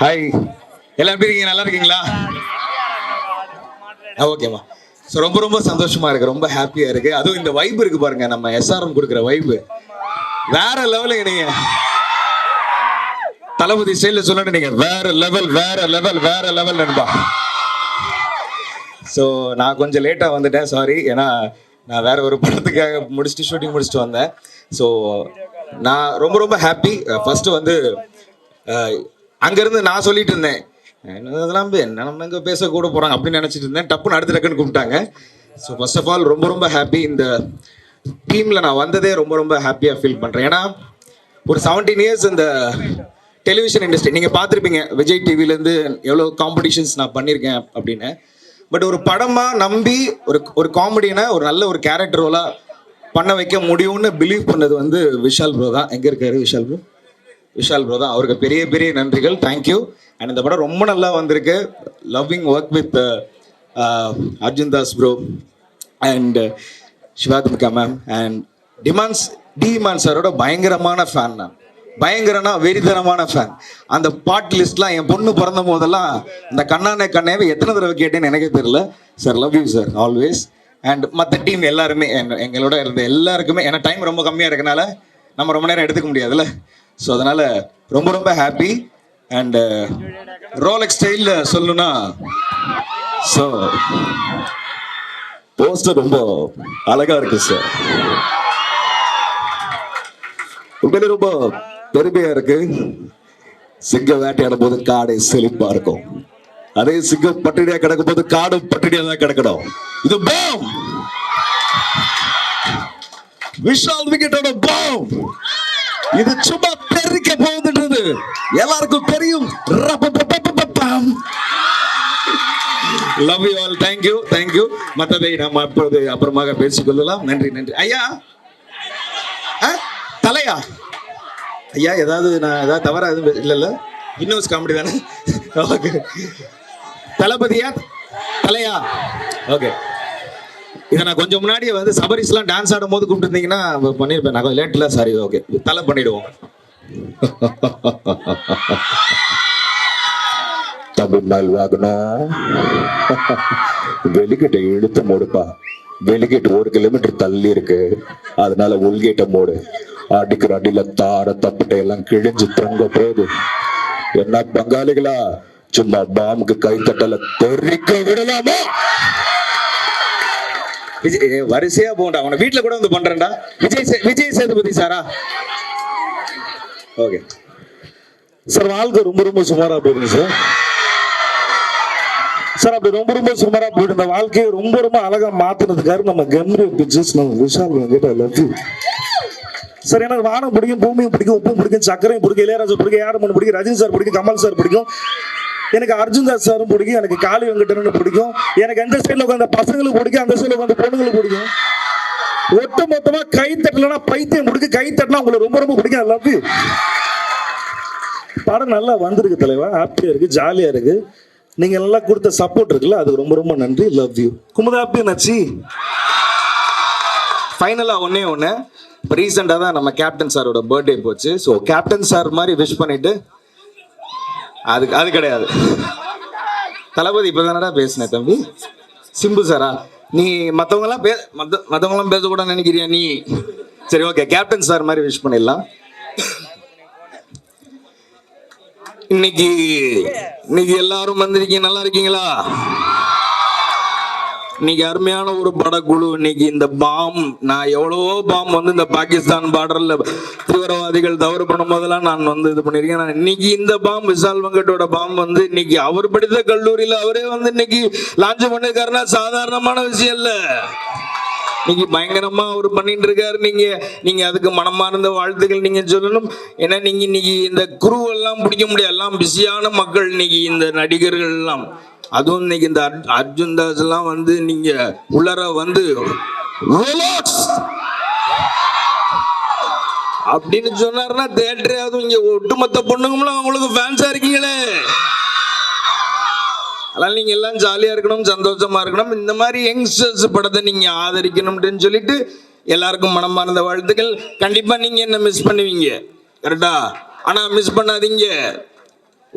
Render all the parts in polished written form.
Hi, எல்லாம் எப்படி இருக்கீங்க? நல்லா இருக்கீங்களா? ஓகேம்மா. ஸோ ரொம்ப ரொம்ப சந்தோஷமா இருக்கு, ரொம்ப ஹாப்பியா இருக்கு. அதுவும் இந்த வைப் இருக்கு பாருங்க, நம்ம எஸ்ஆர்எம் கொடுக்குற வைப் வேற லெவலுங்க. நீங்க தளபதி ஸ்டைல சொல்லணும், நீங்க வேற லெவல் வேற லெவல் வேற லெவல் நண்பா. ஸோ நான் கொஞ்சம் லேட்டாக வந்துட்டேன், சாரி. ஏன்னா நான் வேற ஒரு படத்துக்காக முடிச்சுட்டு ஷூட்டிங் முடிச்சுட்டு வந்தேன். ஸோ நான் ரொம்ப ரொம்ப ஹாப்பி. ஃபர்ஸ்ட் வந்து அங்கேருந்து நான் சொல்லிட்டு இருந்தேன், அதெல்லாம் என்ன நம்ம எங்கே பேச கூட போகிறாங்க அப்படின்னு நினச்சிட்டு இருந்தேன். டப்புன்னு அடுத்த டக்குன்னு கூப்பிட்டாங்க. ஸோ ஃபர்ஸ்ட் ஆஃப் ஆல் ரொம்ப ரொம்ப ஹாப்பி. இந்த டீமில் நான் வந்ததே ரொம்ப ரொம்ப ஹாப்பியாக ஃபீல் பண்ணுறேன். ஏன்னா ஒரு 17 இயர்ஸ் இந்த டெலிவிஷன் இண்டஸ்ட்ரி நீங்கள் பார்த்துருப்பீங்க, விஜய் டிவிலேருந்து எவ்வளோ காம்படிஷன்ஸ் நான் பண்ணியிருக்கேன் அப்படின்னு. பட் ஒரு படமாக நம்பி ஒரு காமெடியனை ஒரு நல்ல ஒரு கேரக்டர் ரோலாக பண்ண வைக்க முடியும்னு பிலீவ் பண்ணது வந்து விஷால் ப்ரோ தான். எங்கே இருக்காரு விஷால் ப்ரோ? விஷால் ப்ரோ தான். அவருக்கு பெரிய பெரிய நன்றிகள், தேங்க்யூ. அண்ட் இந்த படம் ரொம்ப நல்லா வந்திருக்கு. Loving work with Arjun Das bro and Shivathmika ma'am and demon சாரோட பயங்கரமான ஃபேன் நான். பயங்கரனா வெறித்தனமான ஃபேன். அந்த பாட் லிஸ்ட்லாம் என் பொண்ணு பிறந்த போதெல்லாம் இந்த கண்ணானே கண்ணேவை எத்தனை தடவை கேட்டேன்னு எனக்கே தெரியல. Sir love you sir always. And மற்ற டீம் எல்லாருமே எங்களோட இருந்த எல்லாருக்குமே, ஏன்னா டைம் ரொம்ப கம்மியாக இருக்கனால நம்ம ரொம்ப நேரம் எடுத்துக்க முடியாதுல்ல. ஸோ அதனால ரொம்ப ரொம்ப ஹாப்பி. அண்ட் ரோலெக்ஸ் ஸ்டைலில் சொல்லணும்னா, ஸோ போஸ்டர் ரொம்ப அழகா இருக்கு சார். உண்மையிலே ரொம்ப பெருமையா இருக்கு. சிங்கம் வேட்டையாடும் போது காடை செழிப்பா இருக்கும், அதே சிங்கம் பட்டினியா கிடக்கும் போது காடும் பட்டினியா தான் கிடக்கணும். இது பாம், விஷால் விக்கெட்டோட பாம். இது சும்மா தெரிக்க போகுதுன்றது எல்லாருக்கும் தெரியும். Love you all, thank you thank you. மற்றதை நாம் அப்போது அப்புறமாக பேசிக்கொள்ளலாம். நன்றி நன்றி. ஐயா தலையா ஐயா, ஏதாவது நான் ஏதாவது தவறா எதுவும் இல்லைல்ல? இன்னொரு காமெடி தானே? ஓகே. தளபதியா தலையா? ஓகே. இதை நான் கொஞ்சம் முன்னாடியே வந்து சபரிஸ்லாம் டான்ஸ் ஆடும் போது கூப்பிட்டுருந்தீங்கன்னா பண்ணியிருப்பேன். நான் கொஞ்சம் லேட்டில், சாரி. ஓகே, தலை பண்ணிடுவோம். தமிழ்நாள் வாகனம் வெளிக்கிட்ட இழுத்து மூடுப்பா. வெளிக்கிட்டு 1 கிலோமீட்டர் தள்ளி இருக்கு, அதனால உள்கேட்ட மூடு. அடிக்கிற அடியில தார தப்பட்டை எல்லாம் கிழிஞ்சு தொங்க போகுது. என்ன பங்காளிகளா, சும்மா பாம்புக்கு கை தட்டல தெரிக்க விடலாமா? விஜய் வரிசையா போண்டா, அவனை வீட்டுல கூட வந்து பண்றேன்டா. விஜய் சேதுபதி சாரா? Okay sir. வாழ்க்கை ரொம்ப ரொம்ப சுமாரா போயிடுங்க சார். சார் அப்படி ரொம்ப ரொம்ப சுமாரா போயிட்டு இந்த வாழ்க்கையை ரொம்ப ரொம்ப அழகா மாத்தினதுக்காரு நம்ம கெம்ரி பிக்சர்ஸ், நம்ம விஷால் கிட்ட லவ் யூ சார். எனக்கு வானம் பிடிக்கும், பூமியும் பிடிக்கும், உப்பும் பிடிக்கும், சக்கரையும் பிடிக்கும், இளையராஜா பிடிக்கும், யாரும் பிடிக்கும், ரஜினி சார் பிடிக்கும், கமல் சார் பிடிக்கும், எனக்கு அர்ஜுன் தாஸ் சாரும் பிடிக்கும், எனக்கு காளி வெங்கடனும் பிடிக்கும், எனக்கு எந்த சைட்ல உட்காந்த பசங்களுக்கு பிடிக்கும், அந்த சைட்ல உட்காந்த பொண்ணுங்களுக்கு பிடிக்கும். ஒட்டு மொத்தமா கை தட்டலன்னா பைத்தியம் பிடிக்கும், கை தட்டினா உங்களுக்கு ரொம்ப ரொம்ப பிடிக்கும். Love you. படம் நல்லா வந்திருக்கு தலைவா, ஹாப்பியா இருக்கு, ஜாலியா இருக்கு. நீங்க நல்லா கொடுத்த சப்போர்ட் இருக்குல்ல, அதுக்கு ரொம்ப ரொம்ப நன்றி. Love you. குமுதா ஹாப்பி நச்சி. ஃபைனலா ஒன்னே ஒன்று, இப்போ ரீசெண்டாக தான் நம்ம கேப்டன் சாரோட பர்த்டே போச்சு. ஸோ கேப்டன் சார் மாதிரி விஷ் பண்ணிட்டு அது கிடையாது. தளபதி இப்போ தானடா பேசினேன் தம்பி. சிம்பு சாரா? நீ மற்றவங்களாம் பேசக்கூட நினைக்கிறியா நீ? சரி ஓகே, கேப்டன் சார் மாதிரி விஷ் பண்ணிடலாம். இன்னைக்கு எல்லாரும் வந்திருக்கீங்க, நல்லா இருக்கீங்களா? இன்னைக்கு அருமையான ஒரு படக்குழு. இன்னைக்கு இந்த பாம், நான் எவ்வளவோ பாம் வந்து இந்த பாகிஸ்தான் பார்டர்ல தீவிரவாதிகள் தவறு பண்ணும் போதெல்லாம் நான் வந்து இது பண்ணிருக்கேன். நான் இன்னைக்கு இந்த பாம், விஷால் வெங்கட்டோட பாம் வந்து இன்னைக்கு அவர் படித்த கல்லூரியில அவரே வந்து இன்னைக்கு லான்ச் பண்ணிருக்காருன்னா சாதாரணமான விஷயம் இல்ல. இன்னைக்கு பயங்கரமா அவர் பண்ணிட்டு இருக்காரு. நீங்க அதுக்கு மனமார்ந்த வாழ்த்துக்கள் நீங்க சொல்லணும். ஏன்னா நீங்க இன்னைக்கு இந்த குரு எல்லாம் பிடிக்க முடியாது, எல்லாம் பிஸியான மக்கள். இன்னைக்கு இந்த நடிகர்கள் எல்லாம், அதுவும் இன்னைக்கு இந்த அர்ஜுன் தாஸ் எல்லாம் வந்து நீங்க உள்ளர வந்து அப்படின்னு சொன்னாருன்னா தேட்டரே, அதுவும் இங்க ஒட்டுமொத்த பொண்ணுங்களும் அவங்களுக்கு ஃபேன்ஸா இருக்கீங்களே. அதனால நீங்க எல்லாம் ஜாலியா இருக்கணும், சந்தோஷமா இருக்கணும். இந்த மாதிரி யங்ஸ்டர்ஸ் படத்தை நீங்க ஆதரிக்கணும்னு சொல்லிட்டு எல்லாருக்கும் மனமார்ந்த வாழ்த்துக்கள். கண்டிப்பா நீங்க என்ன மிஸ் பண்ணுவீங்க, கரெக்டா? ஆனா மிஸ் பண்ணாதீங்க,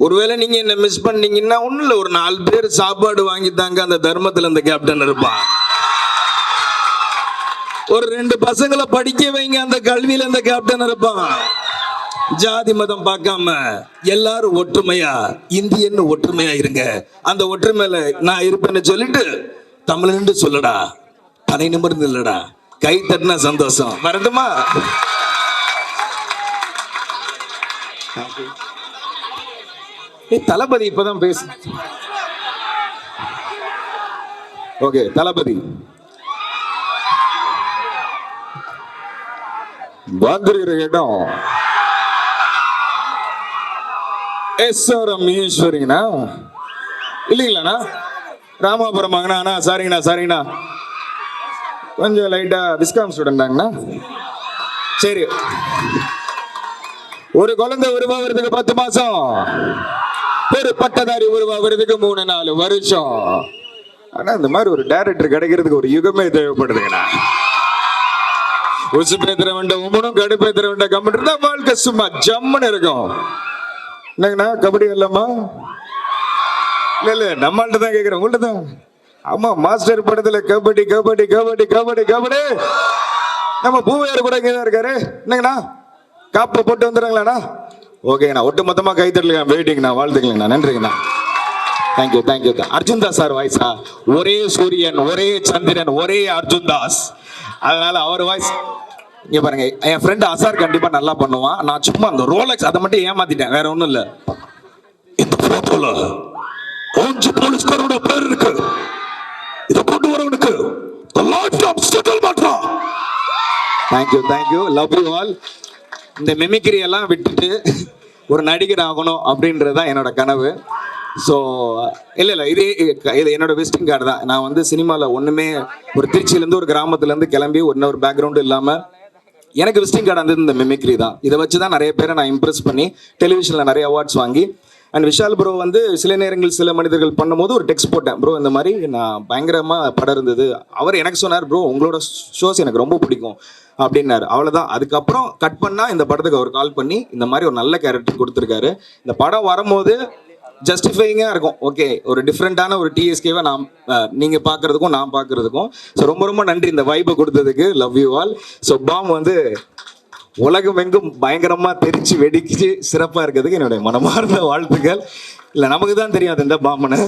ஒருவேளை நீங்க என்ன மிஸ் பண்ணீங்கன்னா ஒண்ணும் இல்ல, ஒரு 4 பேர் சாப்பாடு வாங்கித்தாங்க, அந்த தர்மத்துல அந்த கேப்டன் இருப்பான். ஒரு 2 பசங்களை படிக்க வைங்க, அந்த கல்வியில அந்த கேப்டன் இருப்பான். ஜாதி மதம் பார்க்காம எல்லாரும் ஒற்றுமையா இந்தியன்னு ஒற்றுமையா இருங்க. அந்த ஒற்றுமையில நான் இருப்பேன்னு சொல்லிட்டு தமிழன்னு சொல்லடா, தனி நிமிர்ந்து இல்லடா, கை தட்டினா சந்தோஷம். வரட்டுமா? தளபதி இப்பதான் பேசு. ஓகே, தளபதி வந்துருக்கிற இடம் எஸ்ஆர்எம் ஈஸ்வரிங்கண்ணா இல்லைங்களாண்ணா? ராமாபுரம் வாங்கண்ணா. சாரிங்கண்ணா, சாரிங்கண்ணா, கொஞ்சம் லைட்டா விஸ்காம் ஸ்டூடெண்டாங்கண்ணா. சரி, ஒரு குழந்தை உருவாகிறதுக்கு 10 மாசம், ஒரு பட்டதாரி உருவாகிறதுக்கு 3-4 வருஷம். ஆனா இந்த மாதிரி ஒரு டைரக்டர் கிடைக்கிறதுக்கு ஒரு யுகமே தேவைப்படுதுங்கண்ணா. உசு பேத்துற வேண்ட உமனும் கடுப்பேத்துற வேண்ட கம்ப்யூட்டர் தான் வாழ்க்கை சும்மா ஜம்முன்னு இருக்கும். என்னங்கண்ணா, கபடி இல்லம்மா? இல்ல நம்மள்ட்ட தான் கேட்கிறேன், உங்கள்ட்ட தான். ஆமா, மாஸ்டர் படத்துல கபடி கபடி கபடி கபடி கபடி. நம்ம பூவையார் கூட இங்கதான் இருக்காரு. என்னங்கண்ணா, காப்பை போட்டு வந்துடுறாங்களாண்ணா? ஓகேண்ணா, ஒட்டு மொத்தமா கை தட்டலுங்க, வெயிட்டிங்கண்ணா, வாழ்த்துக்கலங்கண்ணா, நன்றிங்கண்ணா. Thank you thank you. Arjun Das sir வாய்ஸா? ஒரே சூரியன், ஒரே சந்திரன், ஒரே அர்ஜுன் தாஸ். அதனால அவர் வாய்ஸ் இங்க பாருங்க. என் ஃப்ரெண்ட் அசார் கண்டிப்பா நல்லா பண்ணுவான். நான் சும்மா அந்த ரோலக்ஸ் அதை மட்டும் ஏமாத்திட்டேன், வேற ஒண்ணும் இல்ல. இந்த போட்டோல 5 போலீஸ்காரோட பேர் இருக்கு. இத கொண்டு வரவனுக்கு the lifetime settlement. Thank you thank you, love you all. இந்த மெமிக்ரி எல்லாம் விட்டுட்டு ஒரு நடிகர் ஆகணும் அப்படின்றதுதான் என்னோட கனவு. ஸோ இல்லை இது என்னோட விசிட்டிங் கார்டு தான். நான் வந்து சினிமாவில் ஒன்றுமே, ஒரு திருச்சியிலேருந்து ஒரு கிராமத்துலேருந்து கிளம்பி ஒரு பேக்ரவுண்டு இல்லாமல் எனக்கு விசிட்டிங் கார்டு வந்து இந்த மிமிக்ரி தான். இதை வச்சு தான் நிறைய பேரை நான் இம்ப்ரெஸ் பண்ணி டெலிவிஷனில் நிறைய அவார்ட்ஸ் வாங்கி. அண்ட் விஷால் ப்ரோ வந்து சில நேரங்கள் சில மனிதர்கள் பண்ணும்போது ஒரு டெக்ஸ்ட் போட்டேன், ப்ரோ இந்த மாதிரி நான் பயங்கரமாக படம் இருந்தது. அவர் எனக்கு சொன்னார், ப்ரோ உங்களோட ஷோஸ் எனக்கு ரொம்ப பிடிக்கும் அப்படின்னாரு. அவ்வளோதான். அதுக்கப்புறம் கட் பண்ணால் இந்த படத்துக்கு அவர் கால் பண்ணி இந்த மாதிரி ஒரு நல்ல கேரக்டர் கொடுத்துருக்காரு. இந்த படம் வரும்போது ஜஸ்டிஃபைங்காக இருக்கும். ஓகே, ஒரு டிஃப்ரெண்ட்டான ஒரு டிஎஸ்கேவை நான் நீங்கள் பார்க்குறதுக்கும் நான் பார்க்குறதுக்கும். ஸோ ரொம்ப ரொம்ப நன்றி இந்த வைப்பை கொடுத்ததுக்கு. Love you all. So Bomb வந்து உலகம் எங்கும் பயங்கரமாக தெரிச்சு வெடிச்சு சிறப்பாக இருக்கிறதுக்கு என்னுடைய மனமார்ந்த வாழ்த்துக்கள். இல்லை நமக்கு தான் தெரியும் அது எந்த பாம்புன்னு.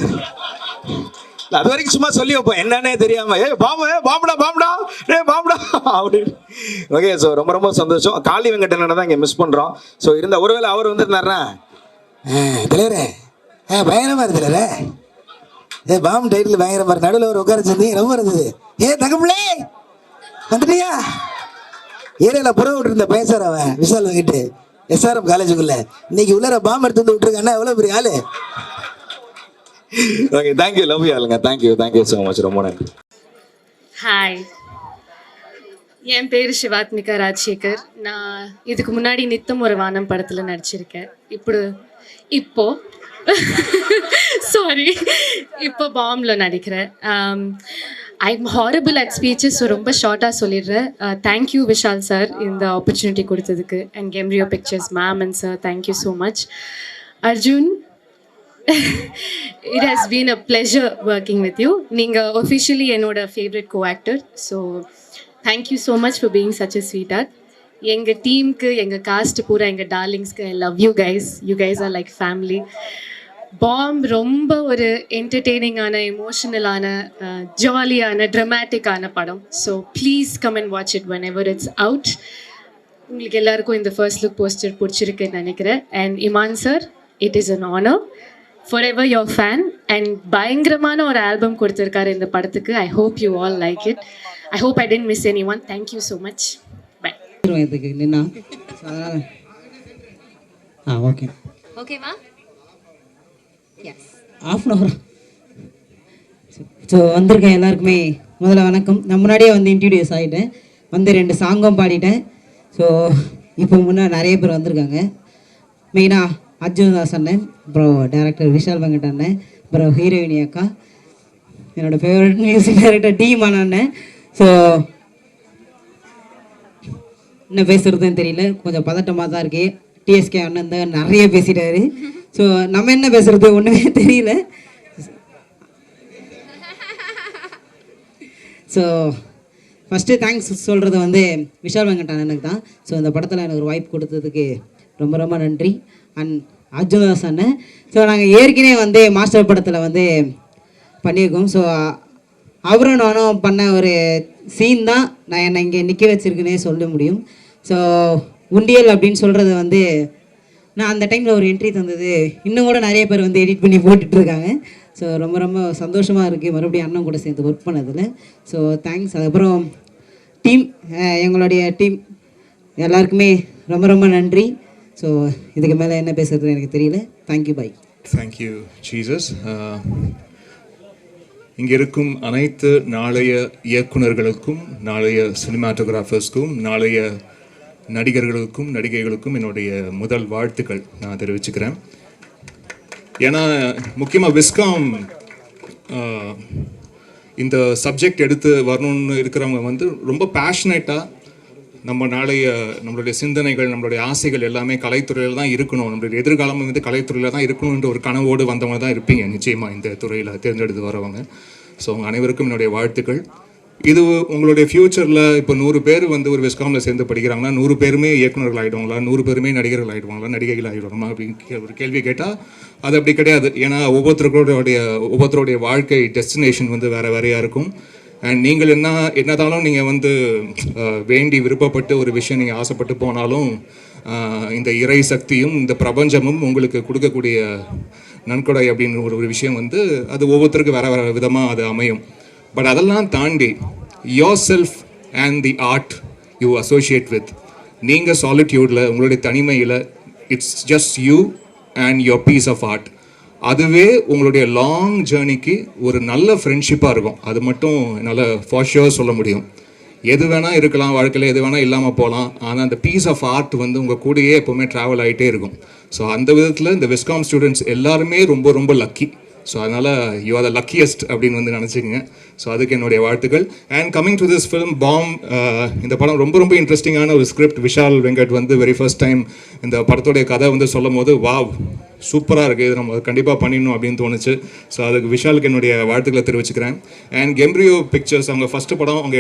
அது வரைக்கும் சும்மா சொல்லி வைப்போம், என்னன்னே தெரியாம பாம்புடா பாம்புடா டே பாம்புடா அப்படின்னு. ஓகே, ஸோ ரொம்ப ரொம்ப சந்தோஷம். காளி வெங்கடனை தான் இங்கே மிஸ் பண்ணுறோம். ஸோ இருந்த ஒருவேளை அவர் வந்துருந்தாருன்னா தலைவரே பயங்கரமா இருந்தல, பாம்பு டைட்டில் பயங்கரமா இருக்கு, நடுவில் ஒரு உட்கார சேர்ந்து ரொம்ப இருந்தது. தகப்பிள்ளே வந்துட்டியா? ஏரியாவில் புற விட்டு இருந்த பையன் சார், அவன் விஷால் வாங்கிட்டு எஸ்ஆர்எம் காலேஜுக்குள்ள இன்னைக்கு உள்ளர பாம்பு எடுத்து வந்து விட்டுருக்காண்ணா, எவ்வளோ பெரிய ஆளு. ஓகே, தேங்க்யூ, லவ் யூ ஆளுங்க. தேங்க்யூ தேங்க்யூ ஸோ மச், ரொம்ப நன்றி. ஹாய், என் பேர் சிவாத்மிகா ராஜசேகர். நான் இதுக்கு முன்னாடி நித்தம் ஒரு வானம் படத்தில் நடிச்சிருக்கேன். இப்போ சாரி, இப்போ பாம்பில் நடிக்கிறேன். I am horrible at speeches, so ரொம்ப ஷார்ட்டாக சொல்லிடுறேன். தேங்க்யூ விஷால் சார் இந்த ஆப்பர்ச்சுனிட்டி கொடுத்ததுக்கு. And Kemrio pictures ma'am and sir, thank you so much. Arjun, it has been a pleasure working with you. நீங்கள் officially என்னோட favourite co-actor. So thank you so much for being such a sweetheart. எங்கள் டீமுக்கு, எங்கள் cast பூரா, எங்கள் டார்லிங்ஸ்க்கு, I love you guys. You guys are like family. Bomb ரொம்ப ஒரு என்டர்டெய்னிங்கான, எமோஷனலான, ஜாலியான, ட்ரமேட்டிக்கான படம். So please come and watch it whenever it's out. உங்களுக்கு எல்லாருக்கும் இந்த ஃபர்ஸ்ட் லுக் போஸ்டர் பிடிச்சிருக்குன்னு நினைக்கிறேன். And Imman sir, it is an honour. forever your fan. and பயங்கரமான ஒரு ஆல்பம் கொடுத்திருக்காரு இந்த படத்துக்கு. I hope you all like it. I hope I didn't miss anyone. Thank you so much. Bye. இதுக்கு நின்னா okay ஓகேவா? S, ½ an hour. ஸோ வந்திருக்கேன் எல்லாருக்குமே முதல்ல வணக்கம். நான் முன்னாடியே வந்து இன்ட்ரடியூஸ் ஆகிட்டேன், வந்து 2 சாங்கும் பாடிட்டேன். ஸோ இப்போ முன்னாடி நிறைய பேர் வந்திருக்காங்க. மெயினாக அர்ஜுன் தாஸ் அண்ணன், அப்புறம் டேரக்டர் விஷால் வெங்கட் அண்ணன், அப்புறம் ஹீரோயினி அக்கா, என்னோடய ஃபேவரட் மியூசிக் டைரக்டர் டி மன அண்ணன். ஸோ என்ன பேசுகிறதுன்னு தெரியல, கொஞ்சம் பதட்டமாக தான் இருக்கு. டிஎஸ்கே அண்ணன் தான் நிறைய பேசிட்டாரு. ஸோ நம்ம என்ன பேசுகிறது ஒன்றுமே தெரியல. ஸோ ஃபஸ்ட்டு தேங்க்ஸ் சொல்கிறது வந்து விஷால் வெங்கட் எனக்கு தான். ஸோ இந்த படத்தில் எனக்கு ஒரு வாய்ப்பு கொடுத்ததுக்கு ரொம்ப ரொம்ப நன்றி. அண்ட் அர்ஜுன்தாஸ் அண்ணன். ஸோ நாங்கள் ஏற்கனவே வந்து மாஸ்டர் படத்தில் வந்து பண்ணியிருக்கோம். ஸோ அவரும் நானும் பண்ண ஒரு சீன் தான் நான் என்னை இங்கே நிற்க வச்சுருக்குன்னே சொல்ல முடியும். ஸோ உண்டியல் அப்படின்னு சொல்கிறது வந்து நான் அந்த டைமில் ஒரு என்ட்ரி தந்தது இன்னும் கூட நிறைய பேர் வந்து எடிட் பண்ணி போட்டுட்ருக்காங்க. ஸோ ரொம்ப ரொம்ப சந்தோஷமாக இருக்குது மறுபடியும் அண்ணன் கூட சேர்ந்து ஒர்க் பண்ணதில். So thanks. அதுக்கப்புறம் டீம், எங்களுடைய டீம் எல்லாருக்குமே ரொம்ப ரொம்ப நன்றி. ஸோ இதுக்கு மேலே என்ன பேசுறதுன்னு எனக்கு தெரியல. Thank you, bye. Thank you Jesus. இங்கே இருக்கும் அனைத்து நாளைய இயக்குனர்களுக்கும், நாளைய சினிமாட்டோகிராஃபர்ஸ்க்கும், நாளைய நடிகர்களுக்கும் நடிகைகளுக்கும் என்னுடைய முதல் வாழ்த்துக்கள் நான் தெரிவிச்சுக்கிறேன். ஏன்னா முக்கியமாக விஸ்காம் இந்த சப்ஜெக்ட் எடுத்து வரணும்னு இருக்கிறவங்க வந்து ரொம்ப பேஷனேட்டாக நம்மளுடைய சிந்தனைகள், நம்மளுடைய ஆசைகள் எல்லாமே கலைத்துறையில் தான் இருக்கணும், நம்மளுடைய எதிர்காலம் வந்து கலைத்துறையில் தான் இருக்கணுன்ற ஒரு கனவோடு வந்தவங்க தான் இருப்பீங்க நிச்சயமாக இந்த துறையில் தேர்ந்தெடுத்து வரவங்க. ஸோ உங்கள் அனைவருக்கும் என்னுடைய வாழ்த்துக்கள். இது உங்களுடைய ஃப்யூச்சரில் இப்போ 100 பேர் வந்து ஒரு விஸ்காமில் சேர்ந்து படிக்கிறாங்கன்னா 100 பேருமே இயக்குநர்கள் ஆகிடுவாங்களா, 100 பேருமே நடிகர்கள் ஆகிடுவாங்களா, நடிகைகள் ஆகிடுவாங்களா அப்படின்னு ஒரு கேள்வி கேட்டால் அது அப்படி கிடையாது. ஏன்னா ஒவ்வொருத்தருடைய வாழ்க்கை டெஸ்டினேஷன் வந்து வேறு வேறையாக இருக்கும். அண்ட் நீங்கள் என்னதாலும் நீங்கள் வந்து வேண்டி விருப்பப்பட்டு ஒரு விஷயம் நீங்கள் ஆசைப்பட்டு போனாலும் இந்த இறை சக்தியும் இந்த பிரபஞ்சமும் உங்களுக்கு கொடுக்கக்கூடிய நன்கொடை அப்படின்னு ஒரு விஷயம் வந்து அது ஒவ்வொருத்தருக்கும் வேறு வேறு விதமாக அது அமையும். பட் அதெல்லாம் தாண்டி your self and the art you associate with, நீங்கள் சாலிட்யூடில் உங்களுடைய தனிமையில் it's just you and your piece of art, அதுவே உங்களுடைய லாங் ஜேர்னிக்கு ஒரு நல்ல ஃப்ரெண்ட்ஷிப்பாக இருக்கும். அது மட்டும் என்னால் ஃபார் ஷுர் சொல்ல முடியும். எது வேணால் இருக்கலாம் வாழ்க்கையில், எது வேணால் இல்லாமல் போகலாம், ஆனால் அந்த பீஸ் ஆஃப் ஆர்ட் வந்து உங்கள் கூடயே எப்போவுமே ட்ராவல் ஆகிட்டே இருக்கும். ஸோ அந்த விதத்தில் இந்த விஸ்காம் ஸ்டூடெண்ட்ஸ் எல்லாருமே ரொம்ப ரொம்ப லக்கி. ஸோ அதனால் யூ ஆர் த லக்கியஸ்ட் அப்படின்னு வந்து நினச்சிக்கங்க. ஸோ அதுக்கு என்னுடைய வாழ்த்துக்கள். And coming to this film Bomb, இந்த படம் ரொம்ப ரொம்ப இன்ட்ரெஸ்டிங்கான ஒரு ஸ்கிரிப்ட். விஷால் வெங்கட் வந்து வெரி ஃபர்ஸ்ட் டைம் இந்த படத்தோடைய கதை வந்து சொல்லும் போது வாவ் சூப்பராக இருக்குது, இது நம்ம கண்டிப்பாக பண்ணிடணும் அப்படின்னு தோணுச்சு. ஸோ அதுக்கு விஷாலுக்கு என்னுடைய வாழ்த்துக்களை தெரிவிச்சுக்கிறேன். அண்ட் கெம்ப்ரியோ பிக்சர்ஸ் அவங்க ஃபஸ்ட்டு படம் அவங்க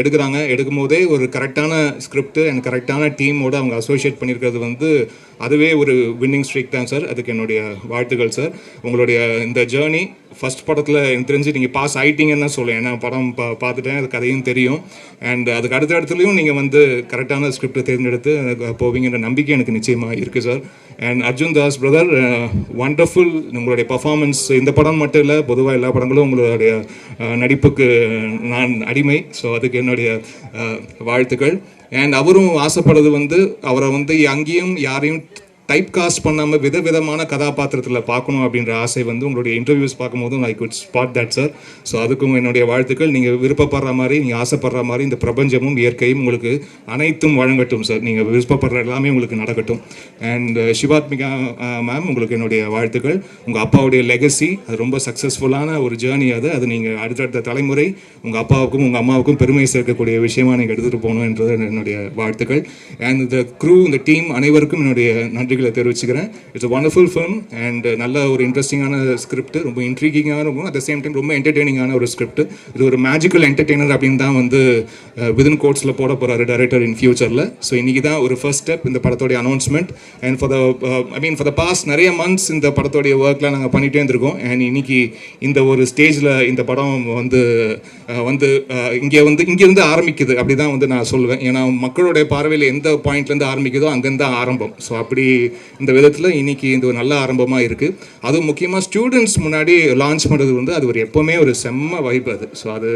எடுக்கும் போதே ஒரு கரெக்டான ஸ்கிரிப்ட் அண்ட் கரெக்டான டீமோடு அவங்க அசோசியேட் பண்ணியிருக்கிறது வந்து அதுவே ஒரு வின்னிங் ஸ்ட்ரீக் தான் சார். அதுக்கு என்னுடைய வாழ்த்துக்கள் சார். உங்களுடைய இந்த ஜேர்னி ஃபஸ்ட் படத்தில் எனக்கு தெரிஞ்சு நீங்கள் பாஸ் ஆகிட்டீங்கன்னு தான் சொல்லுவேன். ஏன்னா படம் பார்த்துட்டேன், அது கதையும் தெரியும். அண்ட் அதுக்கு அடுத்த இடத்துலையும் நீங்கள் வந்து கரெக்டான ஸ்கிரிப்டை தேர்ந்தெடுத்து போவீங்கன்ற நம்பிக்கை எனக்கு நிச்சயமாக இருக்குது sir. And Arjun Das brother, wonderful உங்களுடைய பர்ஃபார்மன்ஸ். இந்த படம் மட்டும் இல்லை, பொதுவாக எல்லா படங்களும் உங்களுடைய நடிப்புக்கு நான் அடிமை. ஸோ அதுக்கு என்னுடைய வாழ்த்துக்கள். அண்ட் அவரும் ஆசைப்படுறது வந்து அவரை வந்து அங்கேயும் யாரையும் டைப் காஸ்ட் பண்ணாமல் விதவிதமான கதாபாத்திரத்தில் பார்க்கணும் அப்படின்ற ஆசை வந்து உங்களுடைய இன்டர்வியூஸ் பார்க்கும்போதும் I could spot that sir. So அதுக்கும் என்னுடைய வாழ்த்துக்கள். நீங்கள் விருப்பப்படுற மாதிரி, நீங்கள் ஆசைப்படுற மாதிரி இந்த பிரபஞ்சமும் இயற்கையும் உங்களுக்கு அனைத்தும் வழங்கட்டும் சார். நீங்கள் விருப்பப்படுற எல்லாமே உங்களுக்கு நடக்கட்டும். அண்ட் சிவாத்மிகா மேம், உங்களுக்கு என்னுடைய வாழ்த்துக்கள். உங்கள் அப்பாவுடைய லெகசி அது ரொம்ப சக்ஸஸ்ஃபுல்லான ஒரு ஜேர்னி. அது நீங்கள் அடுத்தடுத்த தலைமுறை உங்கள் அப்பாவுக்கும் உங்கள் அம்மாவுக்கும் பெருமை சேர்க்கக்கூடிய விஷயமா நீங்கள் எடுத்துகிட்டு போகணும் என்றது என்னுடைய வாழ்த்துக்கள். அண்ட் இந்த க்ரூ, இந்த டீம் அனைவருக்கும் என்னுடைய நன்றி தெரிவிச்சுக்கிறேன். It's a wonderful film and நல்ல ஒரு இன்ட்ரெஸ்டிங்கான ஸ்கிரிப்ட், ரொம்ப இன்ட்ரீகிங்காக இருக்கும், அட் த சேம் டைம் ரொம்ப என்டர்டெய்னிங்கான ஒரு ஸ்கிரிப்ட். இது ஒரு மேஜிக்கல் என்டர்டெய்னர் அப்படின்னு தான் வந்து விதின் கோட்ஸில் போட போகிறாரு டைரக்டர் இன் ஃபியூச்சரில். ஸோ இன்றைக்கி தான் ஒரு ஃபர்ஸ்ட் ஸ்டெப் இந்த படத்தோடைய announcement. And for the past நிறைய மந்த்ஸ் இந்த படத்தோடைய ஒர்க்லாம் நாங்கள் பண்ணிகிட்டே இருந்திருக்கோம். அண்ட் இன்னைக்கு இந்த ஒரு ஸ்டேஜில் இந்த படம் வந்து இங்கேருந்து ஆரம்பிக்குது அப்படி தான் வந்து நான் சொல்லுவேன். ஏன்னா மக்களுடைய பார்வையில் எந்த பாயிண்ட்லேருந்து ஆரம்பிக்குதோ அங்கேருந்து தான் ஆரம்பம். ஸோ அப்படி இந்த விதத்தில் இன்னைக்கு இந்த ஒரு நல்ல ஆரம்பமாக இருக்குது. அதுவும் முக்கியமாக ஸ்டூடெண்ட்ஸ் முன்னாடி லான்ச் பண்ணுறது வந்து அது ஒரு எப்போவுமே ஒரு செம்ம வைப் அது. ஸோ அது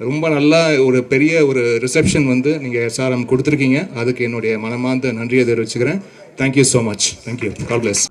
ரொம்ப நல்லா ஒரு பெரிய ஒரு ரிசப்ஷன் வந்து நீங்கள் SRM கொடுத்துருக்கீங்க. அதுக்கு என்னுடைய மனமார்ந்த நன்றியை தெரிவிச்சுக்கிறேன். Thank you so much. Thank you. God plus.